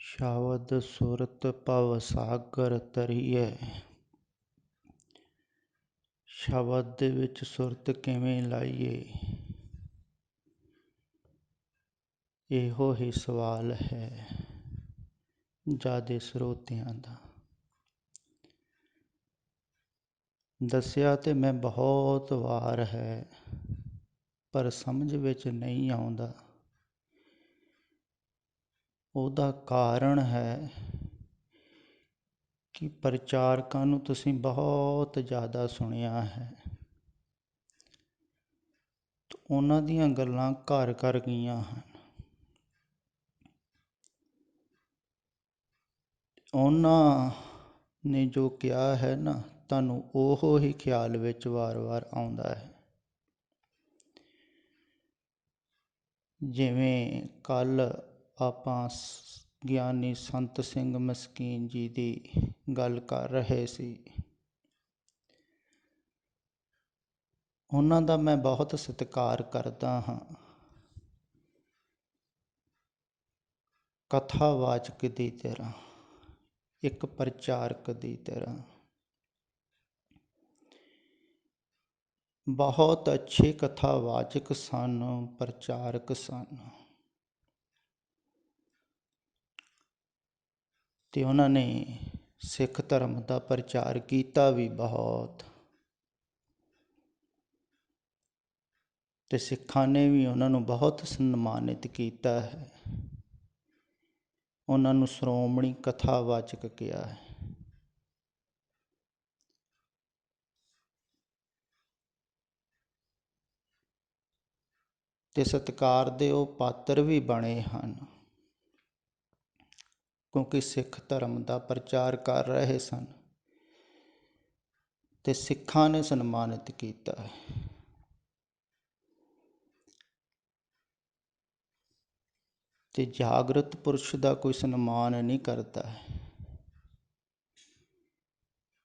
ਸ਼ਬਦ ਸੁਰਤ ਭਵ ਸਾਗਰ ਤਰੀਐ। ਸ਼ਬਦ ਦੇ ਵਿੱਚ ਸੁਰਤ ਕਿਵੇਂ ਲਾਈਏ, ਇਹੋ ਹੀ ਸਵਾਲ ਹੈ ਜ਼ਿਆਦੇ ਸਰੋਤਿਆਂ ਦਾ। ਦੱਸਿਆ ਤੇ ਮੈਂ ਬਹੁਤ ਵਾਰ ਹੈ, ਪਰ ਸਮਝ ਵਿੱਚ ਨਹੀਂ ਆਉਂਦਾ। ਉਹਦਾ ਕਾਰਨ ਹੈ ਕਿ ਪ੍ਰਚਾਰਕਾਂ ਨੂੰ ਤੁਸੀਂ ਬਹੁਤ ਜ਼ਿਆਦਾ ਸੁਣਿਆ ਹੈ। ਉਹਨਾਂ ਦੀਆਂ ਗੱਲਾਂ ਘਰ ਘਰ ਗਈਆਂ ਹਨ। ਉਹਨਾਂ ਨੇ ਜੋ ਕਿਹਾ ਹੈ ਨਾ, ਤੁਹਾਨੂੰ ਉਹੋ ਹੀ ਖਿਆਲ ਵਿੱਚ ਵਾਰ-ਵਾਰ ਆਉਂਦਾ ਹੈ। ਜਿਵੇਂ ਕੱਲ੍ਹ ਆਪਾਂ ਗਿਆਨੀ ਸੰਤ ਸਿੰਘ ਮਸਕੀਨ ਜੀ ਦੀ ਗੱਲ ਕਰ ਰਹੇ ਸੀ। ਉਹਨਾਂ ਦਾ ਮੈਂ ਬਹੁਤ ਸਤਿਕਾਰ ਕਰਦਾ ਹਾਂ। ਕਥਾਵਾਚਕ ਦੀ ਤਰ੍ਹਾਂ, ਇੱਕ ਪ੍ਰਚਾਰਕ ਦੀ ਤਰ੍ਹਾਂ ਬਹੁਤ ਅੱਛੇ ਕਥਾਵਾਚਕ ਸਨ, ਪ੍ਰਚਾਰਕ ਸਨ। ਤੇ ਉਹਨਾਂ ਨੇ ਸਿੱਖ ਧਰਮ ਦਾ ਪ੍ਰਚਾਰ ਕੀਤਾ ਵੀ ਬਹੁਤ, ਤੇ ਸਿੱਖਾਂ ਨੇ ਵੀ ਉਹਨਾਂ ਨੂੰ ਬਹੁਤ ਸਨਮਾਨਿਤ ਕੀਤਾ ਹੈ। ਉਹਨਾਂ ਨੂੰ ਸ਼੍ਰੋਮਣੀ ਕਥਾਵਾਚਕ ਕਿਹਾ ਹੈ। ਤੇ ਸਤਿਕਾਰ ਦੇ ਉਹ ਪਾਤਰ ਵੀ ਬਣੇ ਹਨ, ਕਿਉਂਕਿ ਸਿੱਖ ਧਰਮ ਦਾ ਪ੍ਰਚਾਰ ਕਰ ਰਹੇ ਸਨ ਤੇ ਸਿੱਖਾਂ ਨੇ ਸਨਮਾਨਿਤ ਕੀਤਾ ਹੈ। ਤੇ ਜਾਗਰਤ ਪੁਰਸ਼ ਦਾ ਕੋਈ ਸਨਮਾਨ ਨਹੀਂ ਕਰਦਾ।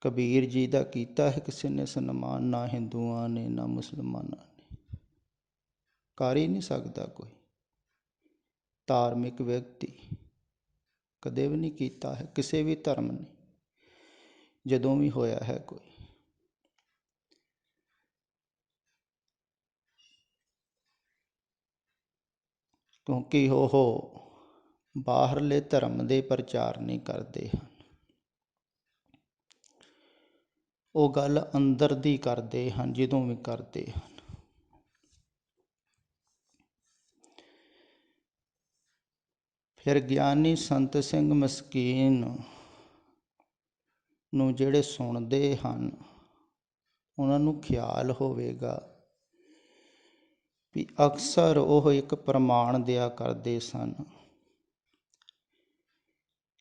ਕਬੀਰ ਜੀ ਦਾ ਕੀਤਾ ਹੈ ਕਿਸੇ ਨੇ ਸਨਮਾਨ? ਨਾ ਹਿੰਦੂਆਂ ਨੇ, ਨਾ ਮੁਸਲਮਾਨਾਂ ਨੇ, ਕਰ ਹੀ ਨਹੀਂ ਸਕਦਾ ਕੋਈ ਧਾਰਮਿਕ ਵਿਅਕਤੀ, ਕਦੇ ਵੀ ਨਹੀਂ ਕੀਤਾ ਹੈ ਕਿਸੇ ਵੀ ਧਰਮ ਨੇ, ਜਦੋਂ ਵੀ ਹੋਇਆ ਹੈ ਕੋਈ। ਕਿਉਂਕਿ ਉਹ ਬਾਹਰਲੇ ਧਰਮ ਦੇ ਪ੍ਰਚਾਰ ਨਹੀਂ ਕਰਦੇ ਹਨ, ਉਹ ਗੱਲ ਅੰਦਰ ਦੀ ਕਰਦੇ ਹਨ ਜਦੋਂ ਵੀ ਕਰਦੇ ਹਨ। ਫਿਰ ਗਿਆਨੀ ਸੰਤ ਸਿੰਘ ਮਸਕੀਨ ਨੂੰ ਜਿਹੜੇ ਸੁਣਦੇ ਹਨ, ਉਹਨਾਂ ਨੂੰ ਖਿਆਲ ਹੋਵੇਗਾ ਵੀ ਅਕਸਰ ਉਹ ਇੱਕ ਪ੍ਰਮਾਣ ਦਿਆ ਕਰਦੇ ਸਨ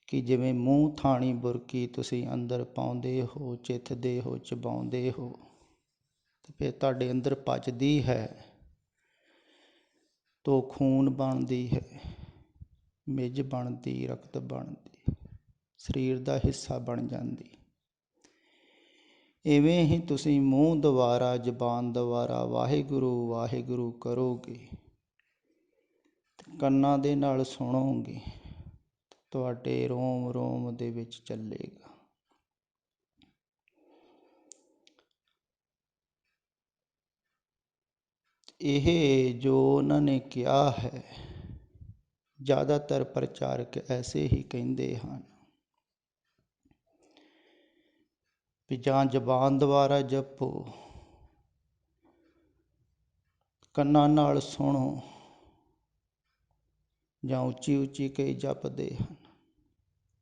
ਕਿ ਜਿਵੇਂ ਮੂੰਹ ਥਾਣੀ ਬੁਰਕੀ ਤੁਸੀਂ ਅੰਦਰ ਪਾਉਂਦੇ ਹੋ, ਚਿੱਥਦੇ ਹੋ, ਚਬਾਉਂਦੇ ਹੋ, ਤੇ ਫਿਰ ਤੁਹਾਡੇ ਅੰਦਰ ਪਚਦੀ ਹੈ ਤੋ ਖੂਨ ਬਣਦੀ ਹੈ, ਮਿੱਝ ਬਣਦੀ, ਰਕਤ ਬਣਦੀ, ਸਰੀਰ ਦਾ ਹਿੱਸਾ ਬਣ ਜਾਂਦੀ। ਇਵੇਂ ਹੀ ਤੁਸੀਂ ਮੂੰਹ ਦੁਆਰਾ, ਜ਼ਬਾਨ ਦੁਆਰਾ ਵਾਹਿਗੁਰੂ ਵਾਹਿਗੁਰੂ ਕਰੋਗੇ, ਕੰਨਾਂ ਦੇ ਨਾਲ ਸੁਣੋਗੇ, ਤੁਹਾਡੇ ਰੋਮ ਰੋਮ ਦੇ ਵਿੱਚ ਚੱਲੇਗਾ। ਇਹ ਜੋ ਉਹਨਾਂ ਨੇ ਕਿਹਾ ਹੈ, ਜ਼ਿਆਦਾਤਰ ਪ੍ਰਚਾਰਕ ਐਸੇ ਹੀ ਕਹਿੰਦੇ ਹਨ ਵੀ ਜਾਂ ਜ਼ਬਾਨ ਦੁਆਰਾ ਜਪੋ, ਕੰਨਾਂ ਨਾਲ ਸੁਣੋ, ਜਾਂ ਉੱਚੀ ਉੱਚੀ ਕਈ ਜਪਦੇ ਹਨ,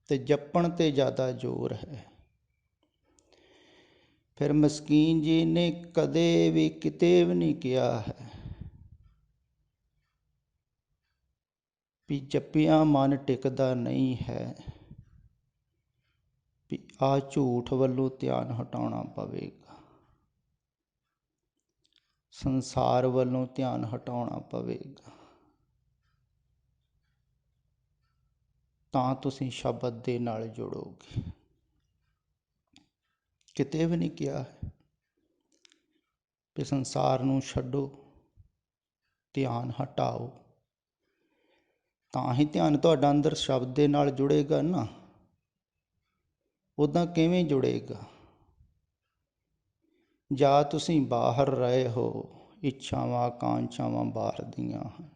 ਤੇ ਜਪਣ 'ਤੇ ਜ਼ਿਆਦਾ ਜ਼ੋਰ ਹੈ। ਫਿਰ ਮਸਕੀਨ ਜੀ ਨੇ ਕਦੇ ਵੀ ਕਿਤੇ ਵੀ ਨਹੀਂ ਕਿਹਾ ਹੈ ਵੀ ਜਪਿਆਂ ਮਨ ਟਿਕਦਾ ਨਹੀਂ ਹੈ, ਵੀ ਆਹ ਝੂਠ ਵੱਲੋਂ ਧਿਆਨ ਹਟਾਉਣਾ ਪਵੇਗਾ, ਸੰਸਾਰ ਵੱਲੋਂ ਧਿਆਨ ਹਟਾਉਣਾ ਪਵੇਗਾ, ਤਾਂ ਤੁਸੀਂ ਸ਼ਬਦ ਦੇ ਨਾਲ ਜੁੜੋਗੇ। ਕਿਤੇ ਵੀ ਨਹੀਂ ਕਿਹਾ ਹੈ ਕਿ ਸੰਸਾਰ ਨੂੰ ਛੱਡੋ, ਧਿਆਨ ਹਟਾਓ, ਤਾਂ ਹੀ ਧਿਆਨ ਤੁਹਾਡਾ ਅੰਦਰ ਸ਼ਬਦ ਦੇ ਨਾਲ ਜੁੜੇਗਾ ਨਾ। ਉੱਦਾਂ ਕਿਵੇਂ ਜੁੜੇਗਾ? ਜਾਂ ਤੁਸੀਂ ਬਾਹਰ ਰਹੇ ਹੋ, ਇੱਛਾਵਾਂ ਆਕਾਂਖਿਆਵਾਂ ਬਾਹਰ ਦੀਆਂ ਹਨ,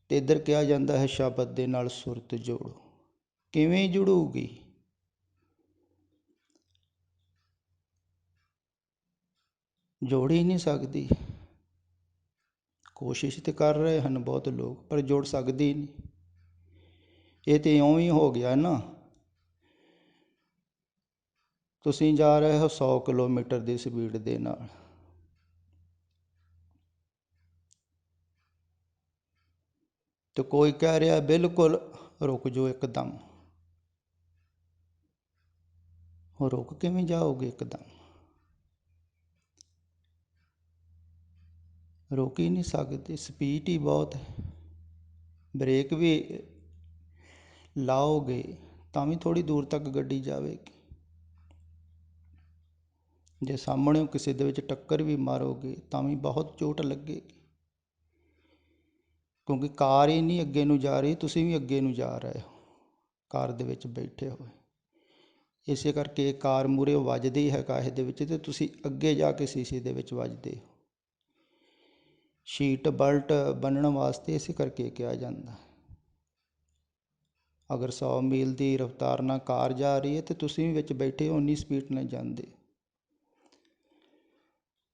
ਅਤੇ ਇੱਧਰ ਕਿਹਾ ਜਾਂਦਾ ਹੈ ਸ਼ਬਦ ਦੇ ਨਾਲ ਸੁਰਤ ਜੋੜੋ। ਕਿਵੇਂ ਜੁੜੂਗੀ? ਜੋੜ ਹੀ ਨਹੀਂ ਸਕਦੀ। ਕੋਸ਼ਿਸ਼ ਤਾਂ ਕਰ ਰਹੇ ਹਨ ਬਹੁਤ ਲੋਕ, ਪਰ ਜੁੜ ਸਕਦੀ ਨਹੀਂ। ਇਹ ਤਾਂ ਇਉਂ ਹੀ ਹੋ ਗਿਆ ਨਾ, ਤੁਸੀਂ ਜਾ ਰਹੇ ਹੋ 100 ਕਿਲੋਮੀਟਰ ਦੀ ਸਪੀਡ ਦੇ ਨਾਲ, ਤੇ ਕੋਈ ਕਹਿ ਰਿਹਾ ਬਿਲਕੁਲ ਰੁਕ ਜਾਓ ਇੱਕਦਮ। ਰੁਕ ਕਿਵੇਂ ਜਾਓਗੇ ਇੱਕਦਮ? ਰੁਕ ਹੀ ਨਹੀਂ ਸਕਦੇ, ਸਪੀਡ ਹੀ ਬਹੁਤ ਹੈ। ਬ੍ਰੇਕ ਵੀ ਲਾਓਗੇ ਤਾਂ ਵੀ ਥੋੜ੍ਹੀ ਦੂਰ ਤੱਕ ਗੱਡੀ ਜਾਵੇਗੀ। ਜੇ ਸਾਹਮਣੇ ਕਿਸੇ ਦੇ ਵਿੱਚ ਟੱਕਰ ਵੀ ਮਾਰੋਗੇ ਤਾਂ ਵੀ ਬਹੁਤ ਚੋਟ ਲੱਗੇਗੀ, ਕਿਉਂਕਿ ਕਾਰ ਹੀ ਨਹੀਂ ਅੱਗੇ ਨੂੰ ਜਾ ਰਹੀ, ਤੁਸੀਂ ਵੀ ਅੱਗੇ ਨੂੰ ਜਾ ਰਹੇ ਹੋ ਕਾਰ ਦੇ ਵਿੱਚ ਬੈਠੇ ਹੋਏ। ਇਸੇ ਕਰਕੇ ਕਾਰ ਮੂਹਰੇ ਵੱਜਦੀ ਹੈ ਕਾਹੇ ਦੇ ਵਿੱਚ, ਅਤੇ ਤੁਸੀਂ ਅੱਗੇ ਜਾ ਕੇ ਸ਼ੀਸ਼ੇ ਦੇ ਵਿੱਚ ਵੱਜਦੇ ਹੋ। ਸੀਟ ਬੈਲਟ ਬੰਨ੍ਹਣ ਵਾਸਤੇ ਇਸੇ ਕਰਕੇ ਕਿਹਾ ਜਾਂਦਾ। ਅਗਰ 100 ਮੀਲ ਦੀ ਰਫ਼ਤਾਰ ਨਾਲ ਕਾਰ ਜਾ ਰਹੀ ਹੈ ਅਤੇ ਤੁਸੀਂ ਵੀ ਵਿੱਚ ਬੈਠੇ ਹੋ, ਉਨੀ ਸਪੀਡ ਨਾਲ ਜਾਂਦੇ।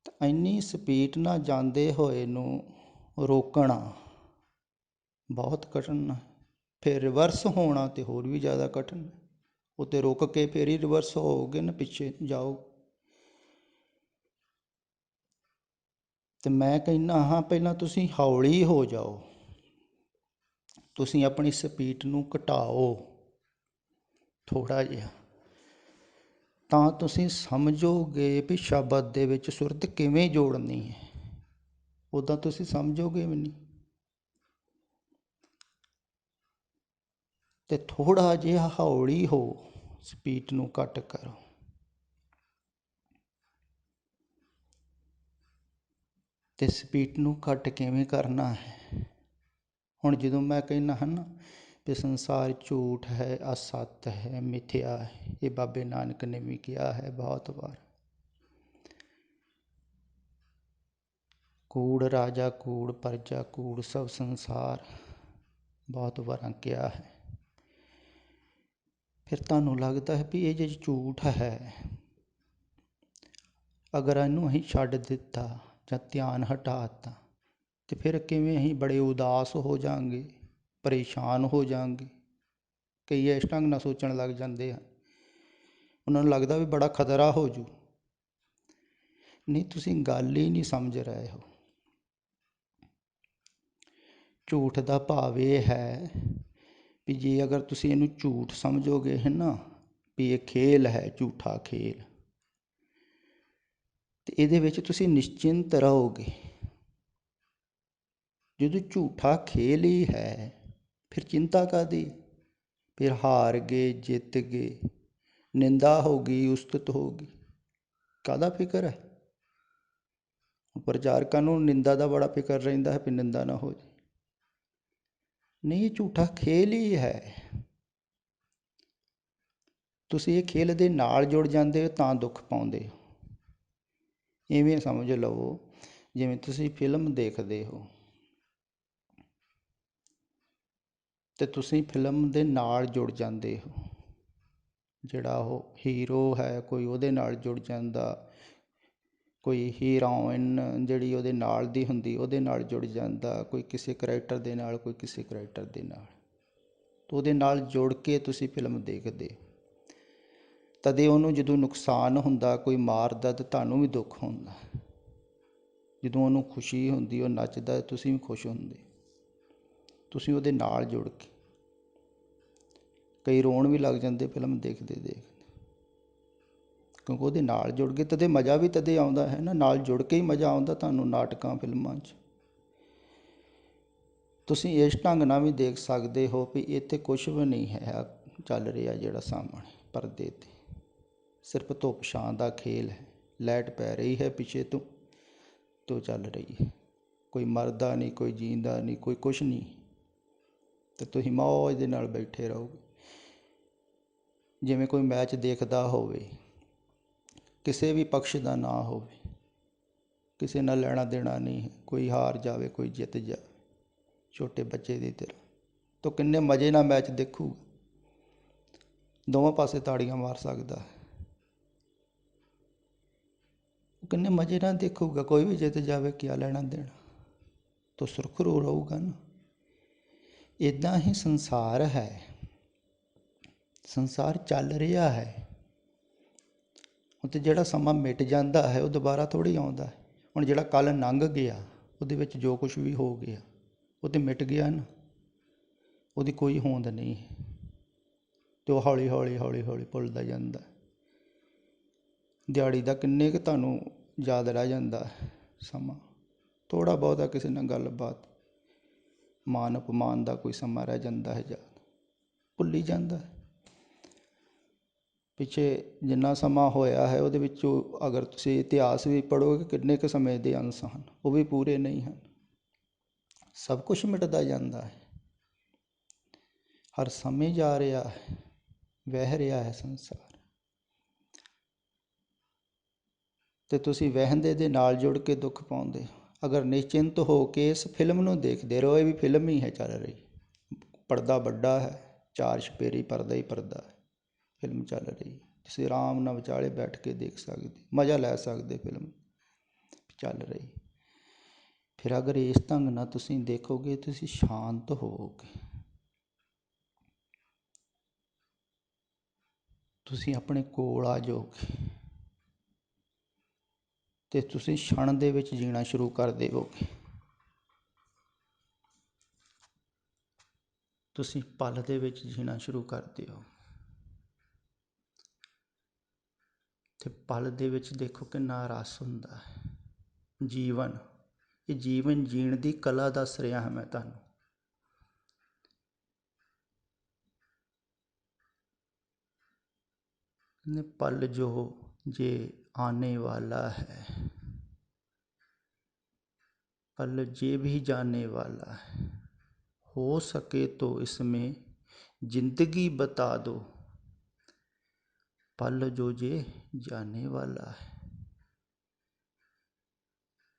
ਤਾਂ ਇੰਨੀ ਸਪੀਡ ਨਾਲ ਜਾਂਦੇ ਹੋਏ ਨੂੰ ਰੋਕਣਾ ਬਹੁਤ ਕਠਿਨ ਹੈ। ਫਿਰ ਰਿਵਰਸ ਹੋਣਾ ਤਾਂ ਹੋਰ ਵੀ ਜ਼ਿਆਦਾ ਕਠਿਨ। ਉੱਤੇ ਰੁਕ ਕੇ ਫਿਰ ਹੀ ਰਿਵਰਸ ਹੋਓਗੇ ਨਾ, ਪਿੱਛੇ ਜਾਓ। ਅਤੇ ਮੈਂ ਕਹਿੰਦਾ ਹਾਂ ਪਹਿਲਾਂ ਤੁਸੀਂ ਹੌਲੀ ਹੋ ਜਾਓ, ਤੁਸੀਂ ਆਪਣੀ ਸਪੀਡ ਨੂੰ ਘਟਾਓ ਥੋੜ੍ਹਾ ਜਿਹਾ, ਤਾਂ ਤੁਸੀਂ ਸਮਝੋਗੇ ਵੀ ਸ਼ਬਦ ਦੇ ਵਿੱਚ ਸੁਰਤ ਕਿਵੇਂ ਜੋੜਨੀ ਹੈ। ਉੱਦਾਂ ਤੁਸੀਂ ਸਮਝੋਗੇ ਵੀ ਨਹੀਂ। ਅਤੇ ਥੋੜ੍ਹਾ ਜਿਹਾ ਹੌਲੀ ਹੋ, ਸਪੀਡ ਨੂੰ ਘੱਟ ਕਰੋ। ਅਤੇ ਸਪੀਡ ਨੂੰ ਘੱਟ ਕਿਵੇਂ ਕਰਨਾ ਹੈ? ਹੁਣ ਜਦੋਂ ਮੈਂ ਕਹਿੰਦਾ ਹਾਂ ਨਾ ਵੀ ਸੰਸਾਰ ਝੂਠ ਹੈ, ਅਸੱਤ ਹੈ, ਮਿਥਿਆ ਹੈ, ਇਹ ਬਾਬੇ ਨਾਨਕ ਨੇ ਵੀ ਕਿਹਾ ਹੈ ਬਹੁਤ ਵਾਰ। ਕੂੜ ਰਾਜਾ ਕੂੜ, ਪਰਜਾ ਕੂੜ, ਸਭ ਸੰਸਾਰ, ਬਹੁਤ ਵਾਰਾਂ ਕਿਹਾ ਹੈ। ਫਿਰ ਤੁਹਾਨੂੰ ਲੱਗਦਾ ਹੈ ਵੀ ਇਹ ਜੇ ਝੂਠ ਹੈ, ਅਗਰ ਇਹਨੂੰ ਅਸੀਂ ਛੱਡ ਦਿੱਤਾ ਜਾਂ ਧਿਆਨ ਹਟਾ ਦਿੱਤਾ, ਅਤੇ ਫਿਰ ਕਿਵੇਂ ਅਸੀਂ ਬੜੇ ਉਦਾਸ ਹੋ ਜਾਵਾਂਗੇ, ਪਰੇਸ਼ਾਨ ਹੋ ਜਾਵਾਂਗੇ। ਕਈ ਇਸ ਢੰਗ ਨਾਲ ਸੋਚਣ ਲੱਗ ਜਾਂਦੇ ਆ, ਉਹਨਾਂ ਨੂੰ ਲੱਗਦਾ ਵੀ ਬੜਾ ਖਤਰਾ ਹੋ ਜੂ। ਨਹੀਂ, ਤੁਸੀਂ ਗੱਲ ਹੀ ਨਹੀਂ ਸਮਝ ਰਹੇ ਹੋ। ਝੂਠ ਦਾ ਭਾਵ ਇਹ ਹੈ ਵੀ ਜੇ ਅਗਰ ਤੁਸੀਂ ਇਹਨੂੰ ਝੂਠ ਸਮਝੋਗੇ ਹੈ ਨਾ, ਵੀ ਇਹ ਖੇਲ ਹੈ, ਝੂਠਾ ਖੇਲ, ਅਤੇ ਇਹਦੇ ਵਿੱਚ ਤੁਸੀਂ ਨਿਸ਼ਚਿੰਤ ਰਹੋਗੇ। ਜਦੋਂ ਝੂਠਾ ਖੇਲ ਹੀ ਹੈ, ਫਿਰ ਚਿੰਤਾ ਕਾਹਦੀ? ਫਿਰ ਹਾਰ ਗਏ, ਜਿੱਤ ਗਏ, ਨਿੰਦਾ ਹੋ ਗਈ, ਉਸਤਤ ਹੋ ਗਈ, ਕਾਹਦਾ ਫਿਕਰ ਹੈ? ਪ੍ਰਚਾਰਕਾਂ ਨੂੰ ਨਿੰਦਾ ਦਾ ਬੜਾ ਫਿਕਰ ਰਹਿੰਦਾ ਹੈ ਵੀ ਨਿੰਦਾ ਨਾ ਹੋ ਜਾਏ। ਨਹੀਂ, ਝੂਠਾ ਖੇਲ ਹੀ ਹੈ। ਤੁਸੀਂ ਇਹ ਖੇਲ ਦੇ ਨਾਲ ਜੁੜ ਜਾਂਦੇ ਹੋ ਤਾਂ ਦੁੱਖ ਪਾਉਂਦੇ ਹੋ। ਇਵੇਂ ਸਮਝ ਲਓ ਜਿਵੇਂ ਤੁਸੀਂ ਫਿਲਮ ਦੇਖਦੇ ਹੋ, ਅਤੇ ਤੁਸੀਂ ਫਿਲਮ ਦੇ ਨਾਲ ਜੁੜ ਜਾਂਦੇ ਹੋ। ਜਿਹੜਾ ਉਹ ਹੀਰੋ ਹੈ, ਕੋਈ ਉਹਦੇ ਨਾਲ ਜੁੜ ਜਾਂਦਾ, ਕੋਈ ਹੀਰੋਇਨ ਜਿਹੜੀ ਉਹਦੇ ਨਾਲ ਦੀ ਹੁੰਦੀ ਉਹਦੇ ਨਾਲ ਜੁੜ ਜਾਂਦਾ, ਕੋਈ ਕਿਸੇ ਕਰੈਕਟਰ ਦੇ ਨਾਲ, ਕੋਈ ਕਿਸੇ ਕਰੈਕਟਰ ਦੇ ਨਾਲ, ਤਾਂ ਉਹਦੇ ਨਾਲ ਜੁੜ ਕੇ ਤੁਸੀਂ ਫਿਲਮ ਦੇਖਦੇ। ਤਦੇ ਉਹਨੂੰ ਜਦੋਂ ਨੁਕਸਾਨ ਹੁੰਦਾ, ਕੋਈ ਮਾਰਦਾ, ਤਾਂ ਤੁਹਾਨੂੰ ਵੀ ਦੁੱਖ ਹੁੰਦਾ। ਜਦੋਂ ਉਹਨੂੰ ਖੁਸ਼ੀ ਹੁੰਦੀ, ਉਹ ਨੱਚਦਾ, ਤੁਸੀਂ ਵੀ ਖੁਸ਼ ਹੁੰਦੇ, ਤੁਸੀਂ ਉਹਦੇ ਨਾਲ ਜੁੜ ਕੇ। ਕਈ ਰੋਣ ਵੀ ਲੱਗ ਜਾਂਦੇ ਫਿਲਮ ਦੇਖਦੇ ਦੇਖਦੇ, ਕਿਉਂਕਿ ਉਹਦੇ ਨਾਲ ਜੁੜ ਗਏ। ਤਦੇ ਮਜ਼ਾ ਵੀ ਤਦੇ ਆਉਂਦਾ ਹੈ ਨਾ, ਨਾਲ ਜੁੜ ਕੇ ਹੀ ਮਜ਼ਾ ਆਉਂਦਾ ਤੁਹਾਨੂੰ ਨਾਟਕਾਂ, ਫਿਲਮਾਂ 'ਚ। ਤੁਸੀਂ ਇਸ ਢੰਗ ਨਾਲ ਵੀ ਦੇਖ ਸਕਦੇ ਹੋ ਵੀ ਇੱਥੇ ਕੁਛ ਵੀ ਨਹੀਂ ਹੈ ਚੱਲ ਰਿਹਾ ਜਿਹੜਾ ਸਾਹਮਣੇ ਪਰਦੇ 'ਤੇ, ਸਿਰਫ ਧੁੱਪ ਛਾਂ ਦਾ ਖੇਲ ਹੈ। ਲਾਈਟ ਪੈ ਰਹੀ ਹੈ ਪਿੱਛੇ ਤੋਂ ਚੱਲ ਰਹੀ ਹੈ, ਕੋਈ ਮਰਦਾ ਨਹੀਂ, ਕੋਈ ਜੀਂਦਾ ਨਹੀਂ, ਕੋਈ ਕੁਛ ਨਹੀਂ। ਤੇ ਤੁਸੀਂ ਮੌਜ ਦੇ ਨਾਲ ਬੈਠੇ ਰਹੋਗੇ। ਜਿਵੇਂ ਕੋਈ ਮੈਚ ਦੇਖਦਾ ਹੋਵੇ, ਕਿਸੇ ਵੀ ਪਕਸ਼ ਦਾ ਨਾ ਹੋਵੇ, ਕਿਸੇ ਨਾਲ ਲੈਣਾ ਦੇਣਾ ਨਹੀਂ ਹੈ, ਕੋਈ ਹਾਰ ਜਾਵੇ ਕੋਈ ਜਿੱਤ ਜਾਵੇ, ਛੋਟੇ ਬੱਚੇ ਦੀ ਤਰ੍ਹਾਂ, ਤਾਂ ਕਿੰਨੇ ਮਜ਼ੇ ਨਾਲ ਮੈਚ ਦੇਖੂਗਾ, ਦੋਵਾਂ ਪਾਸੇ ਤਾੜੀਆਂ ਮਾਰ ਸਕਦਾ, ਕਿੰਨੇ ਮਜ਼ੇ ਨਾਲ ਦੇਖੂਗਾ। ਕੋਈ ਵੀ ਜਿੱਤ ਜਾਵੇ ਕਿਆ ਲੈਣਾ ਦੇਣਾ, ਤਾਂ ਸੁਰਖਰੂ ਰਹੂਗਾ ਨਾ। ਇੱਦਾਂ ਹੀ ਸੰਸਾਰ ਹੈ, ਸੰਸਾਰ ਚੱਲ ਰਿਹਾ ਹੈ। ਅਤੇ ਜਿਹੜਾ ਸਮਾਂ ਮਿਟ ਜਾਂਦਾ ਹੈ ਉਹ ਦੁਬਾਰਾ ਥੋੜ੍ਹੀ ਆਉਂਦਾ ਹੈ। ਹੁਣ ਜਿਹੜਾ ਕੱਲ੍ਹ ਲੰਘ ਗਿਆ, ਉਹਦੇ ਵਿੱਚ ਜੋ ਕੁਛ ਵੀ ਹੋ ਗਿਆ ਉਹ ਤਾਂ ਮਿਟ ਗਿਆ ਨਾ, ਉਹਦੀ ਕੋਈ ਹੋਂਦ ਨਹੀਂ ਹੈ, ਅਤੇ ਉਹ ਹੌਲੀ ਹੌਲੀ ਹੌਲੀ ਹੌਲੀ ਭੁੱਲਦਾ ਜਾਂਦਾ। ਦਿਹਾੜੀ ਦਾ ਕਿੰਨੇ ਕੁ ਤੁਹਾਨੂੰ ਯਾਦ ਰਹਿ ਜਾਂਦਾ ਸਮਾਂ, ਥੋੜ੍ਹਾ ਬਹੁਤਾ ਕਿਸੇ ਨਾਲ ਗੱਲਬਾਤ, ਮਾਨ ਅਪਮਾਨ ਦਾ ਕੋਈ ਸਮਾਂ ਰਹਿ ਜਾਂਦਾ ਹੈ, ਯਾਦ ਭੁੱਲੀ ਜਾਂਦਾ। ਪਿੱਛੇ ਜਿੰਨਾ ਸਮਾਂ ਹੋਇਆ ਹੈ ਉਹਦੇ ਵਿੱਚੋਂ ਅਗਰ ਤੁਸੀਂ ਇਤਿਹਾਸ ਵੀ ਪੜ੍ਹੋਗੇ, ਕਿੰਨੇ ਕੁ ਸਮੇਂ ਦੇ ਅੰਸ਼ ਹਨ, ਉਹ ਵੀ ਪੂਰੇ ਨਹੀਂ ਹਨ। ਸਭ ਕੁਛ ਮਿਟਦਾ ਜਾਂਦਾ ਹੈ, ਹਰ ਸਮੇਂ ਜਾ ਰਿਹਾ ਹੈ, ਵਹਿ ਰਿਹਾ ਹੈ ਸੰਸਾਰ, ਅਤੇ ਤੁਸੀਂ ਵਹਿੰਦੇ ਦੇ ਨਾਲ ਜੁੜ ਕੇ ਦੁੱਖ ਪਾਉਂਦੇ। ਅਗਰ ਨਿਸ਼ਚਿੰਤ ਹੋ ਕੇ ਇਸ ਫਿਲਮ ਨੂੰ ਦੇਖਦੇ ਰਹੋ, ਇਹ ਵੀ ਫਿਲਮ ਹੀ ਹੈ ਚੱਲ ਰਹੀ, ਪਰਦਾ ਵੱਡਾ ਹੈ, 4 ਚੁਫੇਰੇ ਪਰਦਾ ਹੀ ਪਰਦਾ ਹੈ, ਫਿਲਮ ਚੱਲ ਰਹੀ, ਤੁਸੀਂ ਆਰਾਮ ਨਾਲ ਵਿਚਾਲੇ ਬੈਠ ਕੇ ਦੇਖ ਸਕਦੇ, ਮਜ਼ਾ ਲੈ ਸਕਦੇ, ਫਿਲਮ ਚੱਲ ਰਹੀ। ਫਿਰ ਅਗਰ ਇਸ ਢੰਗ ਨਾਲ ਤੁਸੀਂ ਦੇਖੋਗੇ, ਤੁਸੀਂ ਸ਼ਾਂਤ ਹੋਵੋਗੇ, ਤੁਸੀਂ ਆਪਣੇ ਕੋਲ ਆ ਜਾਓਗੇ, ਅਤੇ ਤੁਸੀਂ ਛਣ ਦੇ ਵਿੱਚ ਜੀਣਾ ਸ਼ੁਰੂ ਕਰ ਦੇਵੋਗੇ। ਤੁਸੀਂ ਪਲ ਦੇ ਵਿੱਚ ਜੀਣਾ ਸ਼ੁਰੂ ਕਰ ਦਿਓ, ਅਤੇ ਪਲ ਦੇ ਵਿੱਚ ਦੇਖੋ ਕਿੰਨਾ ਰਸ ਹੁੰਦਾ ਹੈ। ਜੀਵਨ, ਇਹ ਜੀਵਨ ਜੀਣ ਦੀ ਕਲਾ ਦੱਸ ਰਿਹਾ ਹਾਂ ਮੈਂ ਤੁਹਾਨੂੰ। ਪਲ ਜੋ ਜੇ ਆने वाला है, पल जे भी जाने वाला है, हो सके तो इसमें जिंदगी बता दो, पल जो जे जाने वाला है।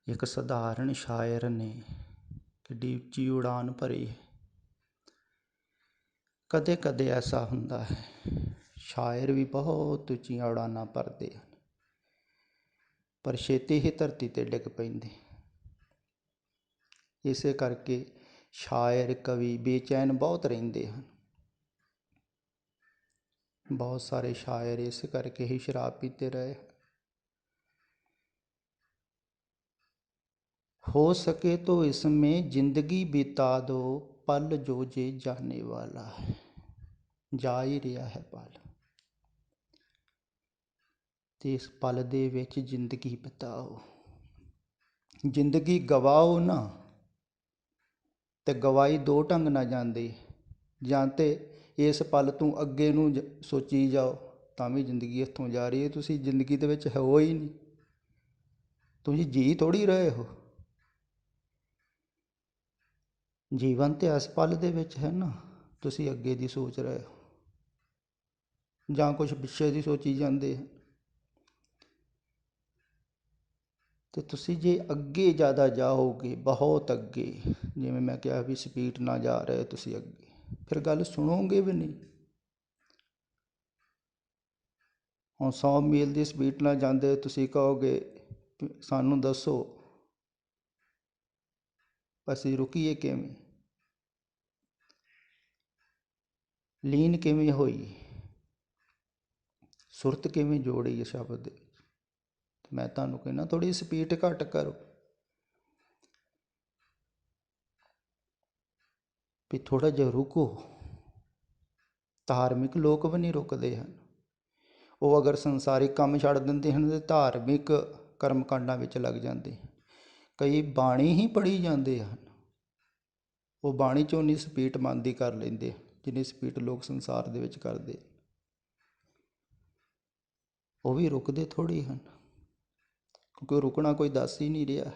एक सधारण शायर ने किड्डी ਉੱਚੀ ਉਡਾਨ ਭਰੀ ਹੈ। ਕਦੇ ਕਦੇ ਐਸਾ ਹੁੰਦਾ ਹੈ, ਸ਼ਾਇਰ ਵੀ ਬਹੁਤ ਉੱਚੀਆਂ ਉਡਾਨਾਂ ਭਰਦੇ ਹਨ, ਪਰ ਛੇਤੀ ਹੀ ਧਰਤੀ 'ਤੇ ਡਿੱਗ ਪੈਂਦੇ। ਇਸੇ ਕਰਕੇ ਸ਼ਾਇਰ ਕਵੀ ਬੇਚੈਨ ਬਹੁਤ ਰਹਿੰਦੇ ਹਨ। ਬਹੁਤ ਸਾਰੇ ਸ਼ਾਇਰ ਇਸ ਕਰਕੇ ਹੀ ਸ਼ਰਾਬ ਪੀਤੇ ਰਹੇ। हो सके तो इसमें जिंदगी बिता दो, पल जो जे जाने वाला है। जा ही ਰਿਹਾ ਹੈ ਪਲ, ਤੇ ਇਸ ਪਲ ਦੇ ਵਿੱਚ ਜ਼ਿੰਦਗੀ ਬਿਤਾਓ। ਜ਼ਿੰਦਗੀ ਗਵਾਓ ਨਾ, ਤੇ ਗਵਾਈ ਦੋ ਢੰਗ ਨਾਲ ਜਾਂਦੀ, ਜਾਂ ਤੇ ਇਸ ਪਲ ਤੋਂ ਅੱਗੇ ਨੂੰ ਸੋਚੀ ਜਾਓ ਤਾਂ ਵੀ ਜ਼ਿੰਦਗੀ ਇੱਥੋਂ ਜਾ ਰਹੀ ਹੈ, ਤੁਸੀਂ ਜ਼ਿੰਦਗੀ ਦੇ ਵਿੱਚ ਹੋ ਹੀ ਨਹੀਂ, ਤੁਸੀਂ ਜੀ ਥੋੜ੍ਹੀ ਰਹੇ ਹੋ। ਜੀਵਨ ਤੇ ਇਸ ਪਲ ਦੇ ਵਿੱਚ ਹੈ ਨਾ, ਤੁਸੀਂ ਅੱਗੇ ਦੀ ਸੋਚ ਰਹੇ ਹੋ ਜਾਂ ਕੁਛ ਪਿੱਛੇ ਦੀ ਸੋਚੀ ਜਾਂਦੇ ਹੋ। ਅਤੇ ਤੁਸੀਂ ਜੇ ਅੱਗੇ ਜ਼ਿਆਦਾ ਜਾਓਗੇ, ਬਹੁਤ ਅੱਗੇ, ਜਿਵੇਂ ਮੈਂ ਕਿਹਾ ਵੀ ਸਪੀਡ ਨਾਲ ਜਾ ਰਹੇ ਤੁਸੀਂ ਅੱਗੇ, ਫਿਰ ਗੱਲ ਸੁਣੋਗੇ ਵੀ ਨਹੀਂ। ਹੁਣ 100 ਮੀਲ ਦੀ ਸਪੀਡ ਨਾਲ ਜਾਂਦੇ ਤੁਸੀਂ ਕਹੋਗੇ ਸਾਨੂੰ ਦੱਸੋ ਅਸੀਂ ਰੁਕੀਏ ਕਿਵੇਂ, ਲੀਨ ਕਿਵੇਂ ਹੋਈ, ਸੁਰਤ ਕਿਵੇਂ ਜੋੜੀ ਸ਼ਬਦ ਦੇ ਵਿੱਚ। ਮੈਂ ਤੁਹਾਨੂੰ ਕਹਿੰਦਾ ਥੋੜ੍ਹੀ ਸਪੀਡ ਘੱਟ ਕਰੋ, ਵੀ ਥੋੜ੍ਹਾ ਜਿਹਾ ਰੁਕੋ। ਧਾਰਮਿਕ ਲੋਕ ਵੀ ਨਹੀਂ ਰੁਕਦੇ ਹਨ, ਉਹ ਅਗਰ ਸੰਸਾਰਿਕ ਕੰਮ ਛੱਡ ਦਿੰਦੇ ਹਨ ਅਤੇ ਧਾਰਮਿਕ ਕਰਮ ਕਾਂਡਾਂ ਵਿੱਚ ਲੱਗ ਜਾਂਦੇ। ਕਈ ਬਾਣੀ ਹੀ ਪੜ੍ਹੀ ਜਾਂਦੇ ਹਨ, ਉਹ ਬਾਣੀ 'ਚੋਂ ਉਨੀ ਸਪੀਡ ਮਨ ਦੀ ਕਰ ਲੈਂਦੇ ਜਿੰਨੀ ਸਪੀਡ ਲੋਕ ਸੰਸਾਰ ਦੇ ਵਿੱਚ ਕਰਦੇ। ਉਹ ਵੀ ਰੁਕਦੇ ਥੋੜ੍ਹੀ ਹਨ, ਕਿਉਂਕਿ ਰੁਕਣਾ ਕੋਈ ਦੱਸ ਹੀ ਨਹੀਂ ਰਿਹਾ।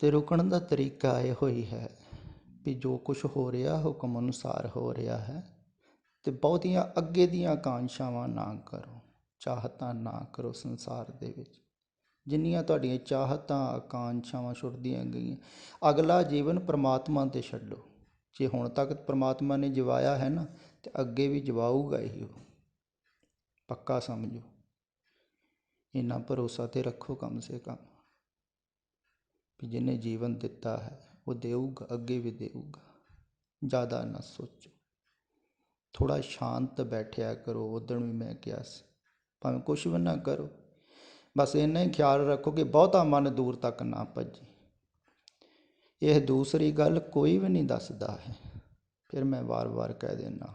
ਤੇ ਰੁਕਣ ਦਾ ਤਰੀਕਾ ਇਹੋ ਹੀ ਹੈ ਵੀ ਜੋ ਕੁਛ ਹੋ ਰਿਹਾ ਹੁਕਮ ਅਨੁਸਾਰ ਹੋ ਰਿਹਾ ਹੈ, ਤੇ ਬਹੁਤੀਆਂ ਅੱਗੇ ਦੀਆਂ ਆਕਾਂਸ਼ਾਵਾਂ ਨਾ ਕਰੋ, ਚਾਹਤਾਂ ਨਾ ਕਰੋ ਸੰਸਾਰ ਦੇ ਵਿੱਚ। ਜਿੰਨੀਆਂ ਤੁਹਾਡੀਆਂ ਚਾਹਤਾਂ ਆਕਾਂਸ਼ਾਵਾਂ ਛੁੱਟਦੀਆਂ ਗਈਆਂ, ਅਗਲਾ ਜੀਵਨ ਪ੍ਰਮਾਤਮਾ 'ਤੇ ਛੱਡੋ। ਜੇ ਹੁਣ ਤੱਕ ਪ੍ਰਮਾਤਮਾ ਨੇ ਜਿਵਾਇਆ ਹੈ ਨਾ, ਤੇ ਅੱਗੇ ਵੀ ਜਿਵਾਊਗਾ ਹੀ ਉਹ, ਪੱਕਾ ਸਮਝੋ। ਇੰਨਾ ਭਰੋਸਾ ਤੇ ਰੱਖੋ ਕਮ ਸੇ ਕਮ, ਵੀ ਜਿਹਨੇ ਜੀਵਨ ਦਿੱਤਾ ਹੈ ਉਹ ਦੇਊਗਾ, ਅੱਗੇ ਵੀ ਦੇਊਗਾ। ਜ਼ਿਆਦਾ ਨਾ ਸੋਚੋ, ਥੋੜ੍ਹਾ ਸ਼ਾਂਤ ਬੈਠਿਆ ਕਰੋ। ਉਦੋਂ ਵੀ ਮੈਂ ਕਿਹਾ ਸੀ, ਭਾਵੇਂ ਕੁਛ ਵੀ ਨਾ ਕਰੋ, ਬਸ ਇੰਨਾ ਹੀ ਖਿਆਲ ਰੱਖੋ ਕਿ ਬਹੁਤਾ ਮਨ ਦੂਰ ਤੱਕ ਨਾ ਭੱਜੇ। ਇਹ ਦੂਸਰੀ ਗੱਲ ਕੋਈ ਵੀ ਨਹੀਂ ਦੱਸਦਾ ਹੈ, ਫਿਰ ਮੈਂ ਵਾਰ-ਵਾਰ ਕਹਿ ਦਿੰਦਾ।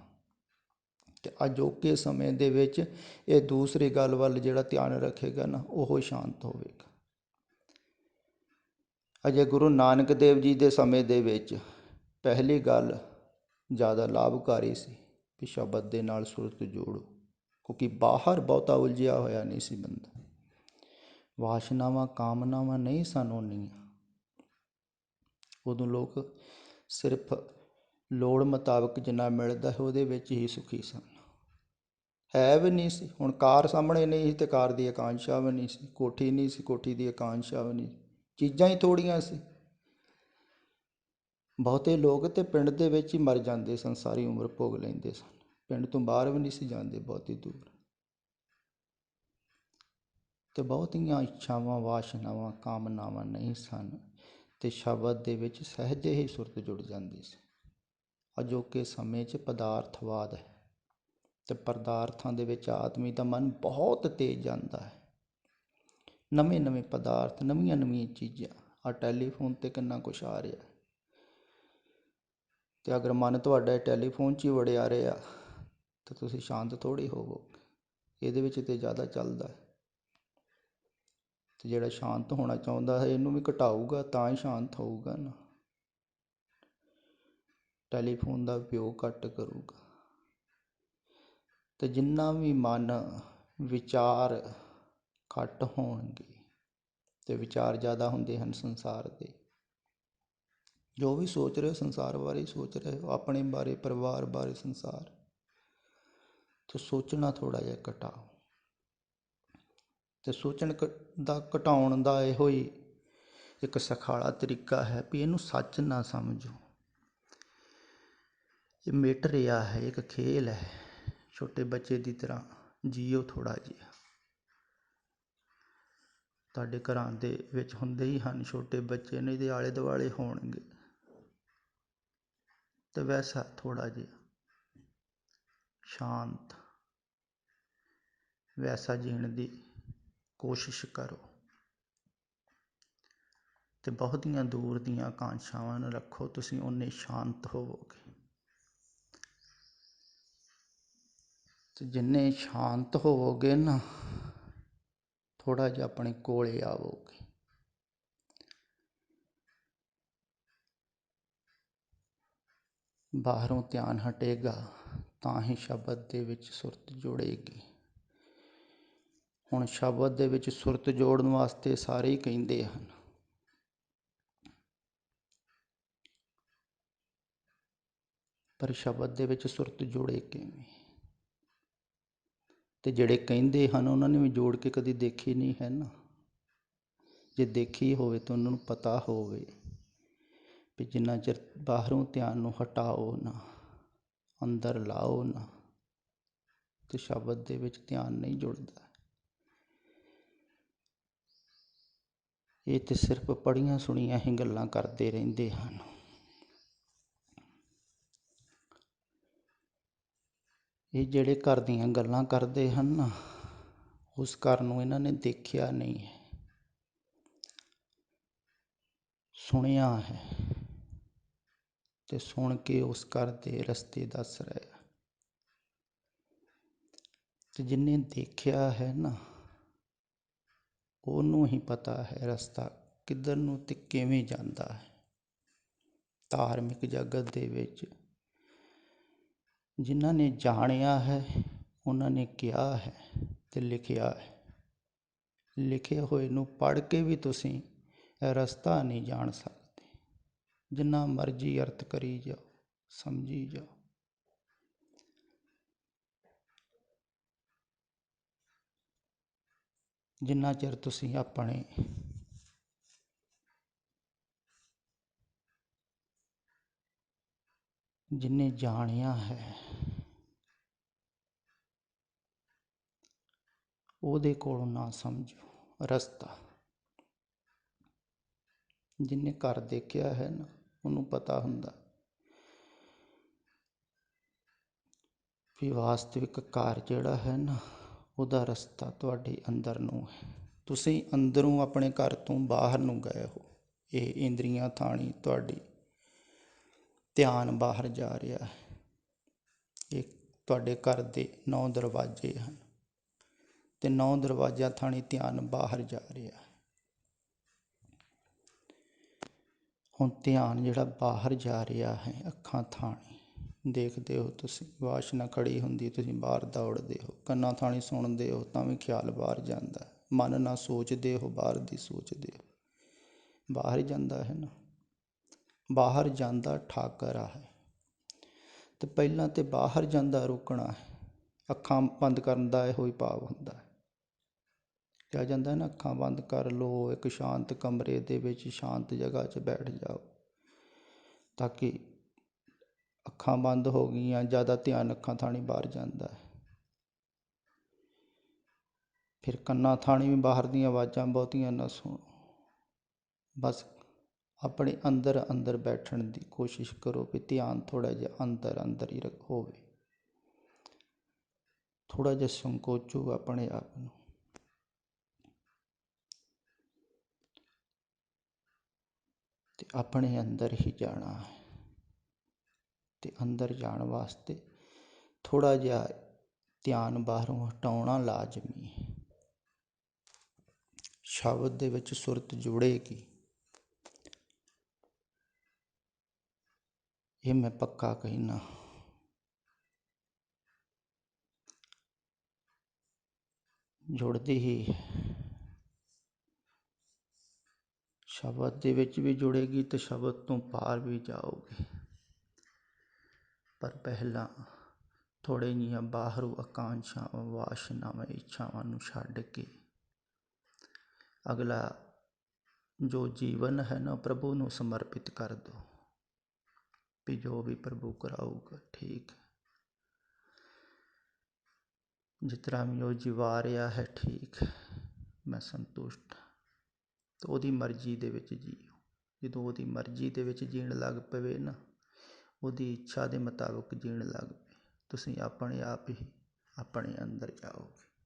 ਅਤੇ ਅਜੋਕੇ ਸਮੇਂ ਦੇ ਵਿੱਚ ਇਹ ਦੂਸਰੀ ਗੱਲ ਵੱਲ ਜਿਹੜਾ ਧਿਆਨ ਰੱਖੇਗਾ ਨਾ, ਉਹ ਸ਼ਾਂਤ ਹੋਵੇਗਾ। ਅਜੇ ਗੁਰੂ ਨਾਨਕ ਦੇਵ ਜੀ ਦੇ ਸਮੇਂ ਦੇ ਵਿੱਚ ਪਹਿਲੀ ਗੱਲ ਜ਼ਿਆਦਾ ਲਾਭਕਾਰੀ ਸੀ ਵੀ ਸ਼ਬਦ ਦੇ ਨਾਲ ਸੁਰਤ ਜੋੜੋ, ਕਿਉਂਕਿ ਬਾਹਰ ਬਹੁਤਾ ਉਲਝਿਆ ਹੋਇਆ ਨਹੀਂ ਸੀ ਬੰਦਾ। ਵਾਸ਼ਨਾਵਾਂ ਕਾਮਨਾਵਾਂ ਨਹੀਂ ਸਨ ਓਨੀਆਂ। ਉਦੋਂ ਲੋਕ ਸਿਰਫ ਲੋੜ ਮੁਤਾਬਕ ਜਿੰਨਾ ਮਿਲਦਾ ਹੈ ਉਹਦੇ ਵਿੱਚ ਹੀ ਸੁਖੀ ਸਨ। ਹੈ ਵੀ ਨਹੀਂ ਸੀ, ਹੁਣ ਕਾਰ ਸਾਹਮਣੇ ਨਹੀਂ ਸੀ ਤੇ ਕਾਰ ਦੀ ਆਕਾਂਸ਼ਾ ਵੀ ਨਹੀਂ ਸੀ, ਕੋਠੀ ਨਹੀਂ ਸੀ, ਕੋਠੀ ਦੀ ਆਕਾਂਸ਼ਾ ਵੀ ਨਹੀਂ, ਚੀਜ਼ਾਂ ਹੀ ਥੋੜ੍ਹੀਆਂ ਸੀ। ਬਹੁਤੇ ਲੋਕ ਤੇ ਪਿੰਡ ਦੇ ਵਿੱਚ ਹੀ ਮਰ ਜਾਂਦੇ ਸਨ, ਸਾਰੀ ਉਮਰ ਭੋਗ ਲੈਂਦੇ ਸਨ, ਪਿੰਡ ਤੋਂ ਬਾਹਰ ਵੀ ਨਹੀਂ ਸੀ ਜਾਂਦੇ ਬਹੁਤੀ ਦੂਰ। ਤੇ ਬਹੁਤੀਆਂ ਇੱਛਾਵਾਂ ਵਾਸ਼ਨਾਵਾਂ ਕਾਮਨਾਵਾਂ ਨਹੀਂ ਸਨ, ਤੇ ਸ਼ਬਦ ਦੇ ਵਿੱਚ ਸਹਿਜੇ ਹੀ ਸੁਰਤ ਜੁੜ ਜਾਂਦੀ ਸੀ। ਅਜੋਕੇ ਸਮੇਂ 'ਚ ਪਦਾਰਥਵਾਦ ਹੈ, ਤੇ ਪਦਾਰਥਾਂ ਦੇ ਵਿੱਚ ਆਦਮੀ ਦਾ ਮਨ ਬਹੁਤ ਤੇਜ਼ ਜਾਂਦਾ ਹੈ। ਨਵੇਂ ਨਵੇਂ ਪਦਾਰਥ, ਨਵੀਆਂ ਨਵੀਆਂ ਚੀਜ਼ਾਂ। ਆਹ ਟੈਲੀਫੋਨ 'ਤੇ ਕਿੰਨਾ ਕੁਛ ਆ ਰਿਹਾ, ਅਤੇ ਅਗਰ ਮਨ ਤੁਹਾਡਾ ਟੈਲੀਫੋਨ 'ਚ ਹੀ ਵੜਿਆ ਰਿਹਾ ਤਾਂ ਤੁਸੀਂ ਸ਼ਾਂਤ ਥੋੜ੍ਹੀ ਹੋਵੋਗੇ। ਇਹਦੇ ਵਿੱਚ ਤਾਂ ਜ਼ਿਆਦਾ ਚੱਲਦਾ ਹੈ, ਅਤੇ ਜਿਹੜਾ ਸ਼ਾਂਤ ਹੋਣਾ ਚਾਹੁੰਦਾ ਹੈ ਇਹਨੂੰ ਵੀ ਘਟਾਊਗਾ ਤਾਂ ਹੀ ਸ਼ਾਂਤ ਹੋਊਗਾ ਨਾ। ਟੈਲੀਫੋਨ ਦਾ ਉਪਯੋਗ ਘੱਟ ਕਰੂਗਾ, ਅਤੇ ਜਿੰਨਾ ਵੀ ਮਨ ਵਿਚਾਰ ਘੱਟ ਹੋਣਗੇ, ਅਤੇ ਵਿਚਾਰ ਜ਼ਿਆਦਾ ਹੁੰਦੇ ਹਨ ਸੰਸਾਰ ਦੇ। ਜੋ ਵੀ ਸੋਚ ਰਹੇ ਸੰਸਾਰ ਬਾਰੇ ਸੋਚ ਰਹੇ ਹੋ, ਆਪਣੇ ਬਾਰੇ, ਪਰਿਵਾਰ ਬਾਰੇ, ਸੰਸਾਰ, ਅਤੇ ਸੋਚਣਾ ਥੋੜ੍ਹਾ ਜਿਹਾ ਘਟਾਓ। ਅਤੇ ਸੋਚਣ ਦਾ ਘਟਾਉਣ ਦਾ ਇਹੋ ਹੀ ਇੱਕ ਸੁਖਾਲਾ ਤਰੀਕਾ ਹੈ ਵੀ ਇਹਨੂੰ ਸੱਚ ਨਾ ਸਮਝੋ। ਇਹ ਮਿਟ ਰਿਹਾ ਹੈ, ਇੱਕ ਖੇਲ ਹੈ, ਛੋਟੇ ਬੱਚੇ ਦੀ ਤਰ੍ਹਾਂ ਜੀਓ ਥੋੜ੍ਹਾ ਜਿਹਾ। ਤੁਹਾਡੇ ਘਰਾਂ ਦੇ ਵਿੱਚ ਹੁੰਦੇ ਹੀ ਹਨ ਛੋਟੇ ਬੱਚੇ, ਨੇ ਇਹਦੇ ਆਲੇ ਦੁਆਲੇ ਹੋਣਗੇ, ਅਤੇ ਵੈਸਾ ਥੋੜ੍ਹਾ ਜਿਹਾ ਸ਼ਾਂਤ ਵੈਸਾ ਜੀਣ ਦੀ ਕੋਸ਼ਿਸ਼ ਕਰੋ, ਅਤੇ ਬਹੁਤੀਆਂ ਦੂਰ ਦੀਆਂ ਆਕਾਂਸ਼ਾਵਾਂ ਨੂੰ ਰੱਖੋ, ਤੁਸੀਂ ਓਨੇ ਸ਼ਾਂਤ ਹੋਵੋਗੇ। ਅਤੇ ਜਿੰਨੇ ਸ਼ਾਂਤ ਹੋਵੋਗੇ ਨਾ, ਥੋੜ੍ਹਾ ਜਿਹਾ ਆਪਣੇ ਕੋਲੇ ਆਵੋਗੇ। ਬਾਹਰੋਂ ਧਿਆਨ ਹਟੇਗਾ ਤਾਂ ਹੀ ਸ਼ਬਦ ਦੇ ਵਿੱਚ ਸੁਰਤ ਜੁੜੇਗੀ। ਹੁਣ ਸ਼ਬਦ ਦੇ ਵਿੱਚ ਸੁਰਤ ਜੋੜਨ ਵਾਸਤੇ ਸਾਰੇ ਹੀ ਕਹਿੰਦੇ ਹਨ, ਪਰ ਸ਼ਬਦ ਦੇ ਵਿੱਚ ਸੁਰਤ ਜੁੜੇ ਕਿਵੇਂ? ਅਤੇ ਜਿਹੜੇ ਕਹਿੰਦੇ ਹਨ ਉਹਨਾਂ ਨੇ ਵੀ ਜੋੜ ਕੇ ਕਦੀ ਦੇਖੀ ਨਹੀਂ ਹੈ ਨਾ। ਜੇ ਦੇਖੀ ਹੋਵੇ ਤਾਂ ਉਹਨਾਂ ਨੂੰ ਪਤਾ ਹੋਵੇ ਵੀ ਜਿੰਨਾ ਚਿਰ ਬਾਹਰੋਂ ਧਿਆਨ ਨੂੰ ਹਟਾਓ ਨਾ, ਅੰਦਰ ਲਾਓ ਨਾ, ਅਤੇ ਸ਼ਬਦ ਦੇ ਵਿੱਚ ਧਿਆਨ ਨਹੀਂ ਜੁੜਦਾ। ਇਹ ਤਾਂ ਸਿਰਫ ਪੜ੍ਹੀਆਂ ਸੁਣੀਆਂ ਹੀ ਗੱਲਾਂ ਕਰਦੇ ਰਹਿੰਦੇ ਹਨ। ਇਹ ਜਿਹੜੇ ਘਰ ਦੀਆਂ ਗੱਲਾਂ ਕਰਦੇ ਹਨ ਨਾ, ਉਸ ਘਰ ਨੂੰ ਇਹਨਾਂ ਨੇ ਦੇਖਿਆ ਨਹੀਂ ਹੈ, ਸੁਣਿਆ ਹੈ, ਅਤੇ ਸੁਣ ਕੇ ਉਸ ਘਰ ਦੇ ਰਸਤੇ ਦੱਸ ਰਹੇ। ਅਤੇ ਜਿਹਨੇ ਦੇਖਿਆ ਹੈ ਨਾ, ਉਹਨੂੰ ਹੀ ਪਤਾ ਹੈ ਰਸਤਾ ਕਿੱਧਰ ਨੂੰ ਅਤੇ ਕਿਵੇਂ ਜਾਂਦਾ ਹੈ। ਧਾਰਮਿਕ ਜਗਤ ਦੇ ਵਿੱਚ ਜਿਨ੍ਹਾਂ ਨੇ ਜਾਣਿਆ ਹੈ, ਉਹਨਾਂ ਨੇ ਕਿਹਾ ਹੈ ਅਤੇ ਲਿਖਿਆ ਹੈ। ਲਿਖੇ ਹੋਏ ਨੂੰ ਪੜ੍ਹ ਕੇ ਵੀ ਤੁਸੀਂ ਰਸਤਾ ਨਹੀਂ ਜਾਣ ਸਕਦੇ। ਜਿੰਨਾ ਮਰਜ਼ੀ ਅਰਥ ਕਰੀ ਜਾਓ, ਸਮਝੀ ਜਾਓ, ਜਿੰਨਾ ਚਿਰ ਤੁਸੀਂ ਆਪਣੇ ਜਿੰਨੇ ਜਾਣਿਆ ਹੈ ਉਹਦੇ ਕੋਲੋਂ ਨਾ ਸਮਝੋ ਰਸਤਾ। ਜਿਹਨੇ ਘਰ ਦੇਖਿਆ ਹੈ ਨਾ, ਉਹਨੂੰ ਪਤਾ ਹੁੰਦਾ ਵੀ ਵਾਸਤਵਿਕ ਘਰ ਜਿਹੜਾ ਹੈ ਨਾ, ਉਹਦਾ ਰਸਤਾ ਤੁਹਾਡੇ ਅੰਦਰ ਨੂੰ ਹੈ। ਤੁਸੀਂ ਅੰਦਰੋਂ ਆਪਣੇ ਘਰ ਤੋਂ ਬਾਹਰ ਨੂੰ ਗਏ ਹੋ। ਇਹ ਇੰਦਰੀਆਂ ਥਾਣੀ ਤੁਹਾਡੀ ਧਿਆਨ ਬਾਹਰ ਜਾ ਰਿਹਾ ਹੈ। ਇਹ ਤੁਹਾਡੇ ਘਰ ਦੇ 9 ਦਰਵਾਜ਼ੇ ਹਨ ਅਤੇ 9 ਦਰਵਾਜ਼ਿਆਂ ਥਾਣੀ ਧਿਆਨ ਬਾਹਰ ਜਾ ਰਿਹਾ ਹੈ। ਹੁਣ ਧਿਆਨ ਜਿਹੜਾ ਬਾਹਰ ਜਾ ਰਿਹਾ ਹੈ, ਅੱਖਾਂ ਥਾਣੀ ਦੇਖਦੇ ਹੋ ਤੁਸੀਂ, ਵਾਸ਼ਨਾ ਖੜੀ ਹੁੰਦੀ, ਤੁਸੀਂ ਬਾਹਰ ਦੌੜਦੇ ਹੋ। ਕੰਨਾਂ ਥਾਣੀ ਸੁਣਦੇ ਹੋ ਤਾਂ ਵੀ ਖਿਆਲ ਬਾਹਰ ਜਾਂਦਾ। ਮਨ ਨਾਲ ਸੋਚਦੇ ਹੋ, ਬਾਹਰ ਦੀ ਸੋਚਦੇ ਹੋ, ਬਾਹਰ ਜਾਂਦਾ ਹੈ ਨਾ। ਬਾਹਰ ਜਾਂਦਾ ਠਾਕਰਾ ਹੈ। ਅਤੇ ਪਹਿਲਾਂ ਤਾਂ ਬਾਹਰ ਜਾਂਦਾ ਰੋਕਣਾ ਹੈ। ਅੱਖਾਂ ਬੰਦ ਕਰਨ ਦਾ ਇਹੋ ਹੀ ਭਾਵ ਹੁੰਦਾ ਹੈ। ਕਿਹਾ ਜਾਂਦਾ ਨਾ, ਅੱਖਾਂ ਬੰਦ ਕਰ ਲਓ, ਇੱਕ ਸ਼ਾਂਤ ਕਮਰੇ ਦੇ ਵਿੱਚ ਸ਼ਾਂਤ ਜਗ੍ਹਾ 'ਚ ਬੈਠ ਜਾਓ, ਤਾਂ ਕਿ ਅੱਖਾਂ ਬੰਦ ਹੋ ਗਈਆਂ, ਜ਼ਿਆਦਾ ਧਿਆਨ ਅੱਖਾਂ ਥਾਣੀ ਬਾਹਰ ਜਾਂਦਾ ਹੈ। ਫਿਰ ਕੰਨਾਂ ਥਾਣੀ ਵੀ ਬਾਹਰ ਦੀਆਂ ਆਵਾਜ਼ਾਂ ਬਹੁਤੀਆਂ ਨਾ ਸੁਣੋ। ਬਸ ਆਪਣੇ ਅੰਦਰ ਅੰਦਰ ਬੈਠਣ ਦੀ ਕੋਸ਼ਿਸ਼ ਕਰੋ ਵੀ ਧਿਆਨ ਥੋੜ੍ਹਾ ਜਿਹਾ ਅੰਦਰ ਅੰਦਰ ਹੀ ਹੋਵੇ। ਥੋੜ੍ਹਾ ਜਿਹਾ ਸੰਕੋਚੋ ਆਪਣੇ ਆਪ ਨੂੰ। ਅਤੇ ਆਪਣੇ ਅੰਦਰ ਹੀ ਜਾਣਾ ਹੈ। ਅਤੇ ਅੰਦਰ ਜਾਣ ਵਾਸਤੇ ਥੋੜ੍ਹਾ ਜਿਹਾ ਧਿਆਨ ਬਾਹਰੋਂ ਹਟਾਉਣਾ ਲਾਜ਼ਮੀ ਹੈ। ਸ਼ਬਦ ਦੇ ਵਿੱਚ ਸੁਰਤ ਜੁੜੇਗੀ, ਇਹ ਮੈਂ ਪੱਕਾ ਕਹਿਣਾ। ਜੁੜਦੀ ਹੀ ਸ਼ਬਦ ਦੇ ਵਿੱਚ ਵੀ ਜੁੜੇਗੀ ਅਤੇ ਸ਼ਬਦ ਤੋਂ ਪਾਰ ਵੀ ਜਾਓਗੇ। ਪਰ ਪਹਿਲਾਂ ਥੋੜ੍ਹੇ ਜਿਹੀਆਂ ਬਾਹਰੋਂ ਆਕਾਂਸ਼ਾਵਾਂ, ਵਾਸ਼ਨਾਵਾਂ, ਇੱਛਾਵਾਂ ਨੂੰ ਛੱਡ ਕੇ ਅਗਲਾ ਜੋ ਜੀਵਨ ਹੈ ਨਾ, ਪ੍ਰਭੂ ਨੂੰ ਸਮਰਪਿਤ ਕਰ ਦਿਓ ਵੀ ਜੋ ਵੀ ਪ੍ਰਭੂ ਕਰਾਊਗਾ ਠੀਕ ਹੈ। ਜਿਸ ਤਰ੍ਹਾਂ ਵੀ ਉਹ ਜਿਵਾ ਰਿਹਾ ਹੈ ਠੀਕ ਹੈ, ਮੈਂ ਸੰਤੁਸ਼ਟ ਹਾਂ। ਅਤੇ ਉਹਦੀ ਮਰਜ਼ੀ ਦੇ ਵਿੱਚ ਜੀਓ। ਜਦੋਂ ਉਹਦੀ ਮਰਜ਼ੀ ਦੇ ਵਿੱਚ ਜੀਣ ਲੱਗ ਪਵੇ ਨਾ, ਉਹਦੀ ਇੱਛਾ ਦੇ ਮੁਤਾਬਕ ਜੀਣ ਲੱਗ ਪਏ, ਤੁਸੀਂ ਆਪਣੇ ਆਪ ਹੀ ਆਪਣੇ ਅੰਦਰ ਜਾਓਗੇ।